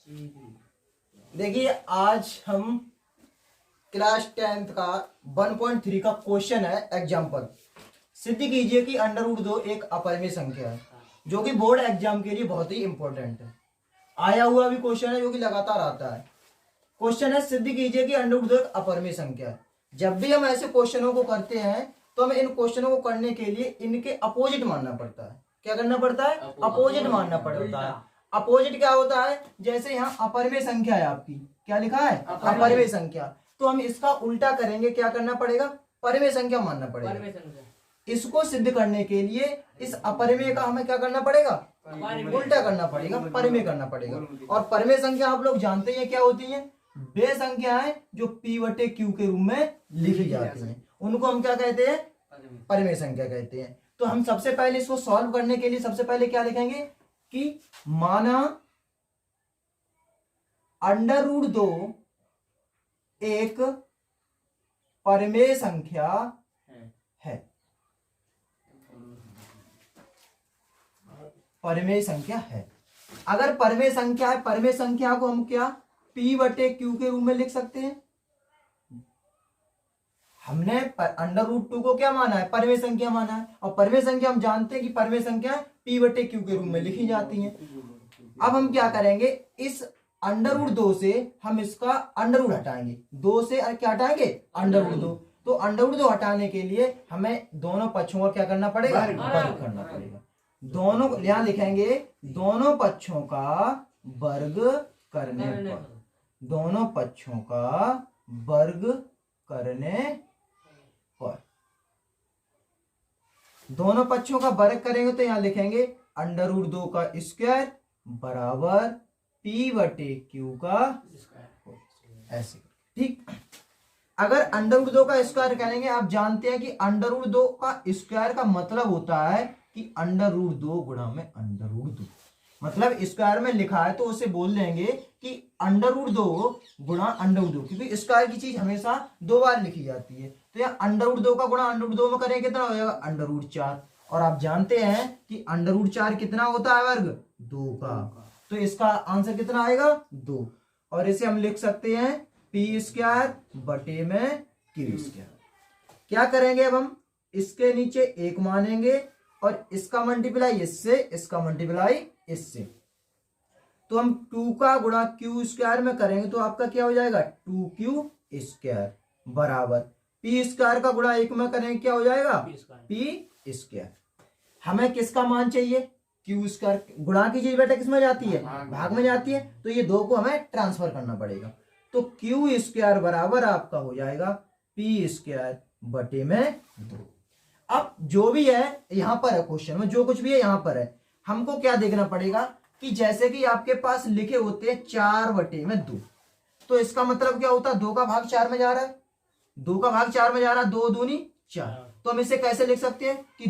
देखिए आज हम क्लास 10th का 1.3 का क्वेश्चन है एग्जाम्पल। सिद्ध कीजिए कि √2 एक अपरिमेय संख्या है, जो कि बोर्ड एग्जाम के लिए बहुत ही इंपॉर्टेंट है। आया हुआ भी क्वेश्चन है जो कि लगातार आता है। क्वेश्चन है सिद्ध कीजिए कि √2 एक अपरिमेय संख्या है। जब भी हम ऐसे क्वेश्चनों को करते हैं तो हमें इन क्वेश्चनों को करने के लिए इनके अपोजिट मानना पड़ता है। क्या करना पड़ता है? अपोजिट मानना पड़ता है। अपोजिट क्या होता है? जैसे यहाँ अपरिमेय संख्या है आपकी, क्या लिखा है? अपरिमेय संख्या। तो हम इसका उल्टा करेंगे, क्या करना पड़ेगा? परिमेय संख्या मानना पड़ेगा। इसको सिद्ध करने के लिए इस अपरिमेय का हमें क्या करना पड़ेगा? उल्टा करना पड़ेगा, परिमेय करना पड़ेगा। और परिमेय संख्या आप लोग जानते हैं क्या होती है? वे संख्याएं जो P/Q के रूप में लिखी जाती हैं, उनको हम क्या कहते हैं? परिमेय संख्या कहते हैं। तो हम सबसे पहले इसको सॉल्व करने के लिए सबसे पहले क्या लिखेंगे कि माना √2 एक परिमेय संख्या है। परिमेय संख्या है। अगर परिमेय संख्या है, परिमेय संख्या को हम क्या P/Q के रूप में लिख सकते हैं। हमने √2 को क्या माना है? परिमेय संख्या माना है। और परिमेय संख्या हम जानते हैं कि परिमेय संख्या P/Q के रूप में लिखी जाती है। अब हम क्या करेंगे, इस √2 से हम इसका अंडर रूट हटाएंगे। 2 से क्या हटाएंगे? √2। तो √2 हटाने के लिए हमें दोनों पक्षों का क्या करना पड़ेगा? वर्ग करना पड़ेगा। दोनों यहां लिखेंगे, दोनों पक्षों का वर्ग करने पर, दोनों पक्षों का वर्ग करने पर, दोनों पक्षों का वर्ग करेंगे तो यहां लिखेंगे √2 का स्क्वायर बराबर P/Q का ऐसे। ठीक, अगर √2 का स्क्वायर करेंगे, आप जानते हैं कि √2 का स्क्वायर का मतलब होता है कि √2 गुणा में √2, मतलब स्क्वायर में लिखा है तो उसे बोल देंगे कि √2 गुणा √2, क्योंकि स्क्वायर की चीज हमेशा 2 बार लिखी जाती है। तो यहाँ √2 का गुणा √2 में करेंगे कितना हो जाएगा? √4। और आप जानते हैं कि √4 कितना होता है? वर्ग 2 का। तो इसका आंसर कितना आएगा? 2। और इसे हम लिख सकते हैं P² बटे में Q²। क्या करेंगे अब हम? इसके नीचे 1 मानेंगे और इसका मल्टीप्लाई इससे, इसका मल्टीप्लाई इससे। तो हम 2 का गुणा Q² में करेंगे तो आपका क्या हो जाएगा? 2Q² बराबर P² का गुणा 1 में करेंगे, क्या हो जाएगा? P²। हमें किसका मान चाहिए? Q²। गुणा की चीज बेटा किसमें जाती है? भाग में जाती है। तो ये 2 को हमें ट्रांसफर करना पड़ेगा। तो Q² बराबर आपका हो जाएगा P² बटे में 2। अब जो भी है यहां पर है, क्वेश्चन में जो कुछ भी है यहां पर है, हमको क्या देखना पड़ेगा कि जैसे कि आपके पास लिखे होते हैं 4 बटे में 2, तो इसका मतलब क्या होता है? 2 का भाग 4 में जा रहा है, 2 का भाग 4 में जा रहा है, 2 दूनी 4। तो हम इसे कैसे लिख सकते हैं कि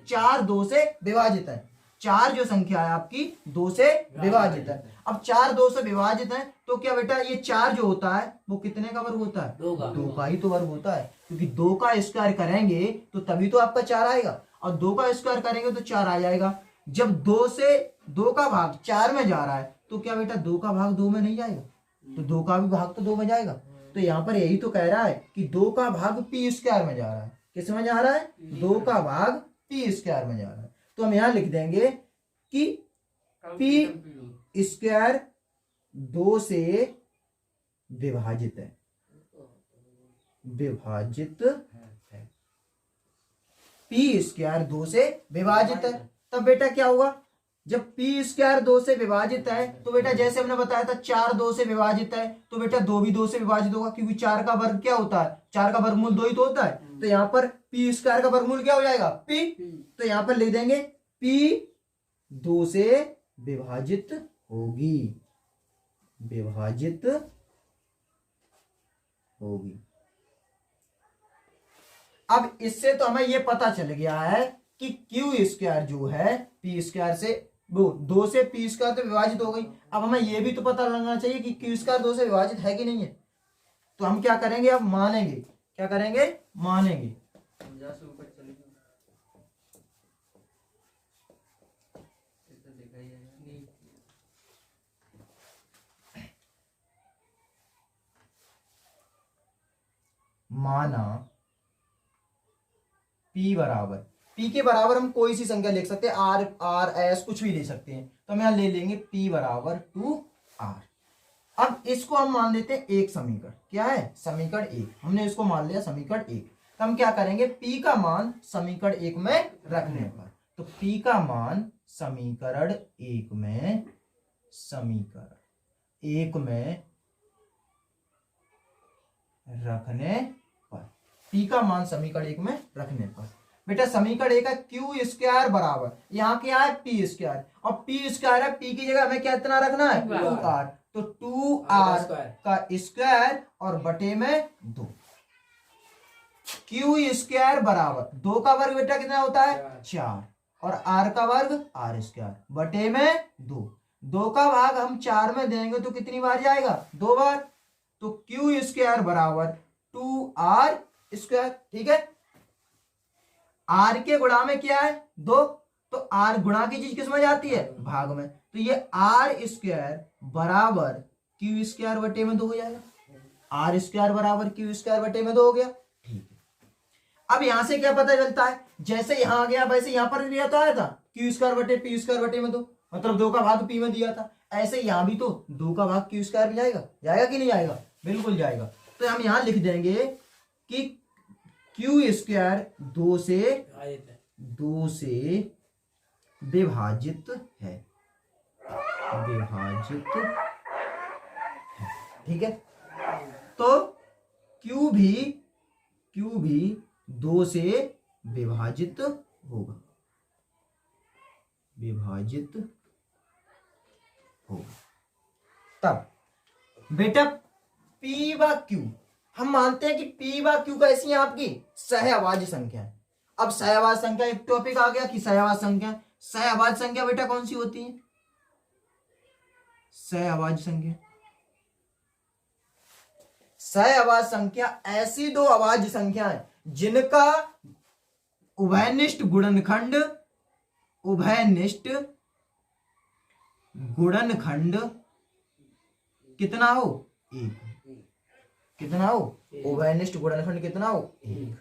4 2 से विभाजित है। 4 जो संख्या है आपकी 2 से विभाजित है। अब 4 2 से विभाजित है तो क्या बेटा ये 4 जो होता है वो कितने का वर्ग होता है? 2 का ही तो वर्ग होता है, क्योंकि 2 का स्क्वायर करेंगे तो तभी तो आपका 4 आएगा, और 2 का स्क्वायर करेंगे तो 4 आ जाएगा। जब 2 से 2 का भाग 4 में जा रहा है तो क्या बेटा 2 का भाग 2 में नहीं जाएगा? तो 2 का भी भाग तो 2 में जाएगा। तो यहाँ पर यही तो कह रहा है कि 2 का भाग P² में जा रहा है। किस में जा रहा है? 2 का भाग P² में जा रहा है। तो हम यहां लिख देंगे कि P² 2 से विभाजित है, विभाजित है। P² 2 से विभाजित है। तब बेटा क्या होगा? जब P² 2 से विभाजित है तो बेटा जैसे हमने बताया था 4 2 से विभाजित है, तो बेटा 2 भी 2 से विभाजित होगा, क्योंकि 4 का वर्ग क्या होता है? 4 का वर्गमूल 2 ही तो होता है। तो यहाँ पर P² का वर्गमूल क्या हो जाएगा? P। तो यहाँ पर लिख देंगे P 2 से विभाजित होगी, विभाजित होगी। अब इससे तो हमें यह पता चल गया है कि Q² जो है P² से 2 से P² तो विभाजित हो गई। अब हमें यह भी तो पता लगना चाहिए कि Q² 2 से विभाजित है कि नहीं है। तो हम क्या करेंगे? अब मानेंगे। क्या करेंगे? मानेंगे। माना p बराबर, p के बराबर हम कोई सी संख्या लिख सकते हैं, r s कुछ भी ले सकते हैं, तो हम यहां ले लेंगे p बराबर 2r। अब इसको हम मान लेते हैं एक समीकरण, क्या है, समीकरण एक, हमने इसको मान लिया समीकरण एक। तो हम क्या करेंगे, p का मान समीकरण एक में रखने पर, तो p का मान समीकरण एक में, समीकरण एक में रखने पर, p का मान समीकरण एक में रखने पर, बेटा समीकरण एक है क्यू स्क्वायर बराबर, यहाँ क्या है पी स्क्वायर, और पी स्क्वायर है, पी की जगह हमें क्या इतना रखना है 2r, तो 2r का स्क्वायर और बटे में 2, क्यू स्क्वायर बराबर 2 का वर्ग बेटा कितना होता है 4, और r का वर्ग r स्क्वायर बटे में 2 का भाग हम 4 में देंगे तो कितनी बार जाएगा 2 बार, तो क्यू स्क्वायर बराबर 2r स्क्वायर। ठीक है, r के गुणा में क्या है 2, तो r गुणा की चीज किस में जाती है भाग में, तो ये r स्क्वायर बराबर क्यू स्क्वायर बटे में 2 हो जाएगा, r स्क्वायर बराबर क्यू स्क्वायर बटे में 2 हो गया। ठीक है, अब यहां से क्या पता चलता है, जैसे यहां आ गया वैसे यहां पर भी तो आया था क्यू स्क्वायर बटे पी स्क्वायर बटे में 2, मतलब 2 का भाग p में दिया था, ऐसे यहां भी तो 2 का भाग क्यू स्क्वायर में जाएगा, जाएगा कि नहीं जाएगा, बिल्कुल जाएगा। तो हम यहां लिख देंगे कि क्यू स्क्वायर 2 से विभाजित है, विभाजित है। ठीक है, तो क्यू भी 2 से विभाजित होगा, विभाजित होगा। तब बेटा p व q, हम मानते हैं कि p व q कैसी है आपकी सहअभाज्य संख्या है। अब सहअभाज्य संख्या एक टॉपिक आ गया कि सहअभाज्य संख्या, सहअभाज्य संख्या बेटा कौन सी होती है, सहअभाज्य संख्या, सहअभाज्य संख्या ऐसी दो अभाज्य संख्याएं जिनका उभयनिष्ठ गुणनखंड, उभयनिष्ठ गुणनखंड कितना हो 1, कितना हो, उभयनिष्ठ गुणनखंड कितना हो 1।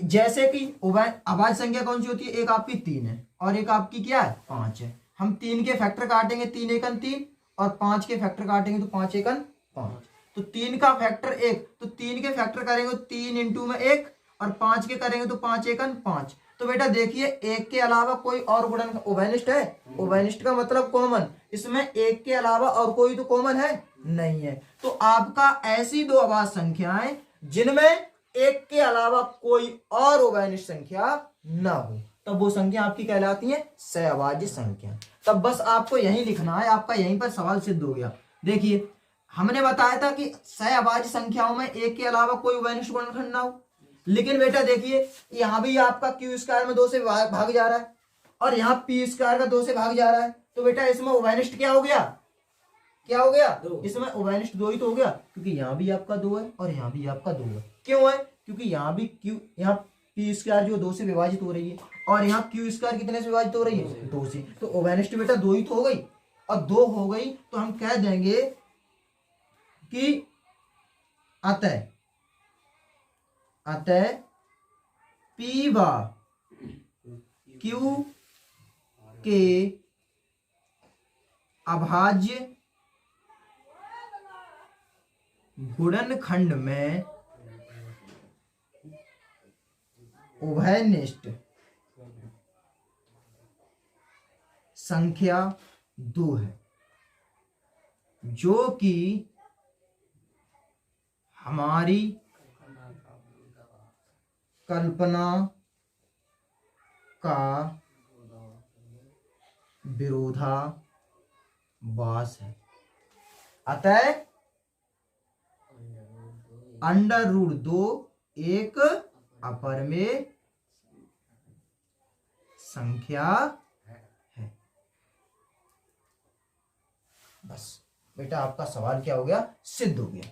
जैसे कि अभाज्य संख्या कौन सी होती है, एक आपकी 3 है और एक आपकी क्या है 5 है, हम 3 के फैक्टर काटेंगे 3 एकन 3 और 5 के फैक्टर काटेंगे तो 5 एकन 5, तो 3 का फैक्टर 1, तो 3 के फैक्टर करेंगे 3 इंटू में 1 और 5 के करेंगे तो 5 एकन 5। तो बेटा देखिए एक के अलावा कोई और गुणनखंड उभयनिष्ठ है, उभयनिष्ठ का मतलब कॉमन, इसमें एक के अलावा और कोई तो कॉमन है नहीं है, तो आपका ऐसी दो अभाज्य संख्याएं जिनमें एक के अलावा कोई और उभयनिष्ठ संख्या ना हो, तब वो संख्या आपकी कहलाती है सहअभाज्य संख्या। तब बस आपको यही लिखना है, आपका यहीं पर सवाल सिद्ध हो गया। देखिए हमने बताया था कि सहअभाज्य संख्याओं में एक के अलावा कोई उभयनिष्ठ गुणनखंड ना हो, लेकिन बेटा देखिए यहां भी आपका क्यू स्क्वायर में 2 से भाग जा रहा है और यहाँ पी स्क्वायर का 2 से भाग जा रहा है, तो बेटा इसमें उभयनिष्ठ क्या हो गया, क्या हो गया, इसमें उभयनिष्ठ 2 ही तो हो गया, क्योंकि यहाँ भी आपका 2 है और यहाँ भी आपका 2 है। क्यों है, क्योंकि यहाँ भी क्यू, यहाँ पी स्क्वायर जो 2 से विभाजित हो रही है और यहाँ क्यू स्क्वायर कितने से विभाजित हो रही है 2 से, तो उभयनिष्ठ बेटा 2 ही तो हो गई, और 2 हो गई तो हम कह देंगे कि अतः पी व क्यू के अभाज्य गुणनखंड में उभयनिष्ठ संख्या 2 है, जो कि हमारी कल्पना का विरोधाभास है। अतः √2 एक अपर में संख्या है। बस बेटा आपका सवाल क्या हो गया, सिद्ध हो गया।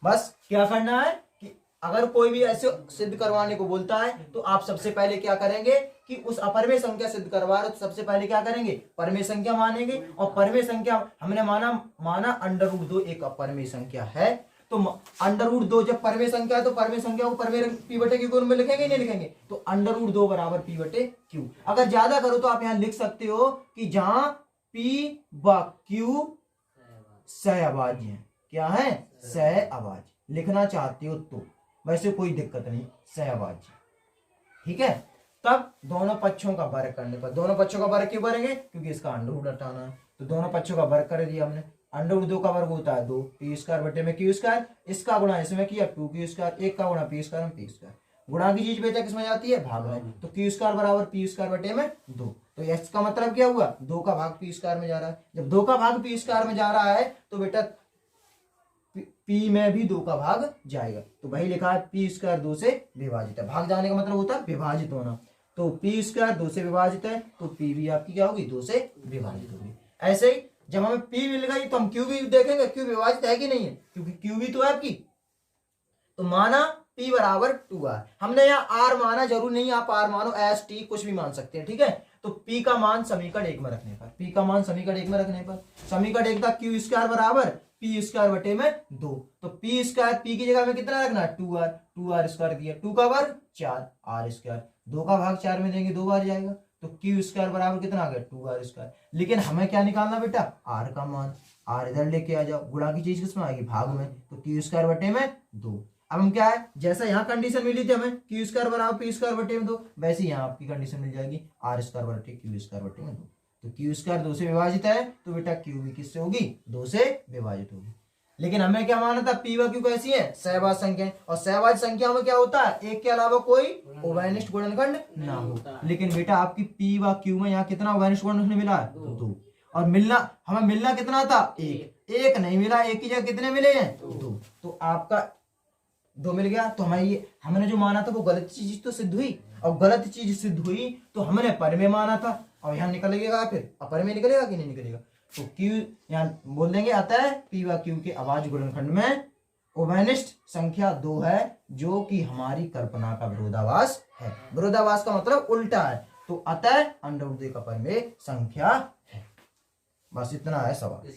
बस क्या करना है कि अगर कोई भी ऐसे सिद्ध करवाने को बोलता है तो आप सबसे पहले क्या करेंगे कि उस अपरमेय संख्या सिद्ध करवा रहे तो सबसे पहले क्या करेंगे, परमेय संख्या मानेंगे, और परमेय संख्या हमने माना √2 एक अपरमेय संख्या है, तो √2 जब परमेय संख्या है तो परमेय संख्या को परमेय p/q के रूप में लिखेंगे नहीं लिखेंगे, तो √2 बराबर p/q। अगर ज्यादा करो तो आप यहाँ लिख सकते हो कि जहां p व q सहअभाज्य है। क्या है? सहअभाज्य। लिखना चाहते हो तो वैसे कोई दिक्कत नहीं, सहअभाज्य। ठीक है, तब दोनों पक्षों का वर्ग करने पर, दोनों पक्षों का वर्ग क्यों करेंगे? क्योंकि इसका अंडर हटाना है, तो दोनों पक्षों का वर्ग कर दिया हमने। √2 का वर्ग होता है 2 p² बटे में q², इसका गुणा इसमें किया 2q², एक का गुणा p² में p²। गुणा की चीज बेटा किसमें जाती है? भाग में, तो q² बराबर p² बटे में 2। तो इसका मतलब क्या हुआ? 2 का भाग p² में जा रहा है। जब 2 का भाग p² में जा रहा है तो बेटा p में भी 2 का भाग जाएगा, तो वही लिखा है p² 2 से विभाजित है। भाग जाने का मतलब होता है विभाजित होना, तो p² 2 से विभाजित है, तो p भी आपकी क्या होगी? 2 से विभाजित होगी। ऐसे ही जब हमें p मिल गई तो हम q भी देखेंगे, q विभाजित है कि नहीं है, क्योंकि q भी तो है आपकी। तो माना p बराबर 2r, हमने यहाँ r माना, जरूर नहीं आप r मानो, s t कुछ भी मान सकते हैं। ठीक है, तो p का मान समीकरण 1 में रखने पर, p का मान समीकरण 1 में रखने पर, समीकरण 1 था q² बराबर p² बटे में 2, तो p² p की जगह में कितना रखना है? 2r² दिया, 2 का वर्ग 4 r², 2 का भाग 4 में देंगे 2 बार जाएगा, तो q² बराबर कितना आ गया? 2r²। लेकिन हमें क्या निकालना बेटा? r का मान, r इधर लेके आ जाओ, गुणा की चीज किसमें आएगी? भाग में, तो q² बटे में 2। अब हम क्या है, जैसा यहाँ कंडीशन मिली थी हमें q² बराबर p² बटे में 2, वैसे यहाँ आपकी कंडीशन मिल जाएगी r² बटे q² बटे में 2। तो q² 2 से विभाजित है, तो बेटा q भी किससे होगी? 2 से विभाजित होगी। लेकिन हमें क्या माना था? p व q कैसी है? सहभाज्य संख्या, और सहभाज्य संख्या में क्या होता है? एक के अलावा कोई उभयनिष्ठ गुणनखंड ना हो। लेकिन बेटा आपकी p व q में यहाँ कितना उभयनिष्ठ गुणनखंड मिला है? 2। और हमें मिलना कितना था? 1। एक नहीं मिला, एक की जगह कितने मिले हैं? 2। तो आपका 2 मिल गया, तो हमने जो माना था वो गलत चीज तो सिद्ध हुई, और गलत चीज सिद्ध हुई तो हमने परमेय माना था, और यहाँ निकलेगा फिर अपरमेय निकलेगा कि नहीं निकलेगा? तो q यहाँ बोल देंगे, अतः p व q के अभाज्य गुणनखंड में उभयनिष्ठ संख्या 2 है, जो कि हमारी कल्पना का विरोधाभास है। विरोधाभास का मतलब उल्टा है, तो अतः √2 का परमेय संख्या है। बस इतना है सवाल।